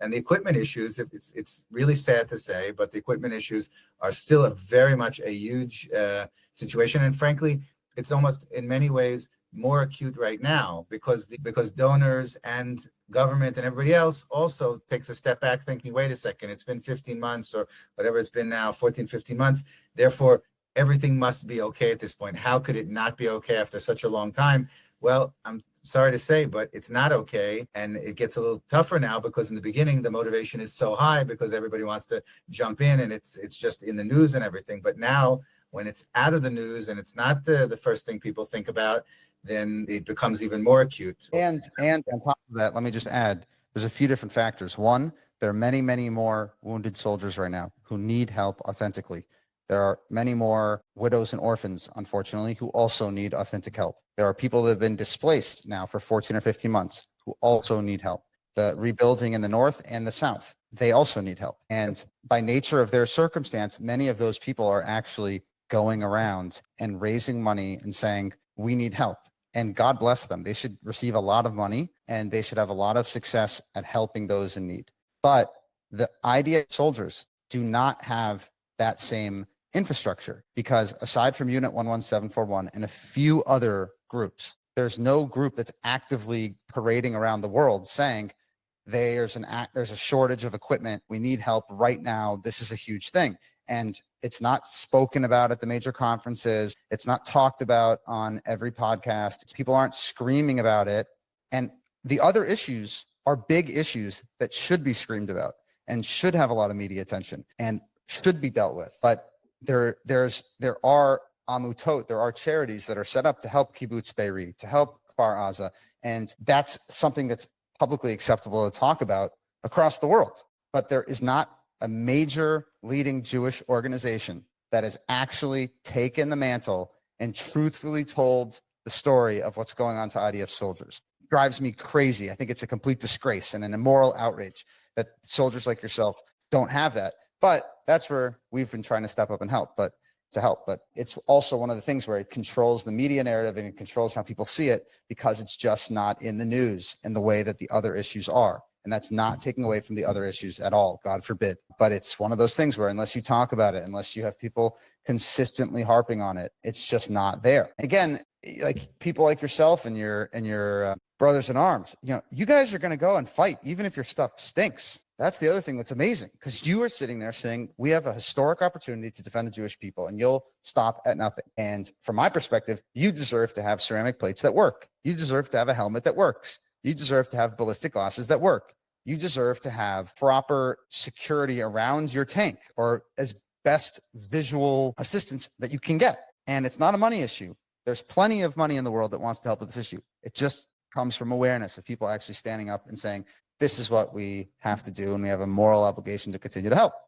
And the equipment issues, it's really sad to say, but the equipment issues are still very much a huge situation. And frankly, it's almost in many ways more acute right now because donors and government and everybody else also takes a step back thinking, wait a second, it's been 15 months or whatever it's been now, 14, 15 months. Therefore, everything must be okay at this point. How could it not be okay after such a long time? Well, I'm sorry to say, but it's not okay. And it gets a little tougher now because in the beginning, the motivation is so high because everybody wants to jump in and it's just in the news and everything. But now when it's out of the news and it's not the first thing people think about, then it becomes even more acute. And on top of that, let me just add, there's a few different factors. One, there are many, many more wounded soldiers right now who need help authentically. There are many more widows and orphans, unfortunately, who also need authentic help. There are people that have been displaced now for 14 or 15 months who also need help. The rebuilding in the North and the South, they also need help. And by nature of their circumstance, many of those people are actually going around and raising money and saying, we need help. And God bless them. They should receive a lot of money and they should have a lot of success at helping those in need. But the IDF soldiers do not have that same infrastructure because aside from Unit 11741 and a few other groups, there's no group that's actively parading around the world saying there's a shortage of equipment. We need help right now. This is a huge thing. And it's not spoken about at the major conferences. It's not talked about on every podcast. People aren't screaming about it. And the other issues are big issues that should be screamed about and should have a lot of media attention and should be dealt with. But there are amutot, there are charities that are set up to help Kibbutz Be'eri, to help Kfar Aza. And that's something that's publicly acceptable to talk about across the world. But there is not a major leading Jewish organization that has actually taken the mantle and truthfully told the story of what's going on to IDF soldiers. It drives me crazy. I think it's a complete disgrace and an immoral outrage that soldiers like yourself don't have that. But that's where we've been trying to step up and help. But it's also one of the things where it controls the media narrative and it controls how people see it because it's just not in the news in the way that the other issues are. And that's not taking away from the other issues at all, God forbid. But it's one of those things where unless you talk about it, unless you have people consistently harping on it, it's just not there. Again, like people like yourself and your brothers in arms, you guys are going to go and fight, even if your stuff stinks. That's the other thing that's amazing because you are sitting there saying, we have a historic opportunity to defend the Jewish people and you'll stop at nothing. And from my perspective, you deserve to have ceramic plates that work. You deserve to have a helmet that works. You deserve to have ballistic glasses that work. You deserve to have proper security around your tank or as best visual assistance that you can get. And it's not a money issue. There's plenty of money in the world that wants to help with this issue. It just comes from awareness of people actually standing up and saying, this is what we have to do, and we have a moral obligation to continue to help.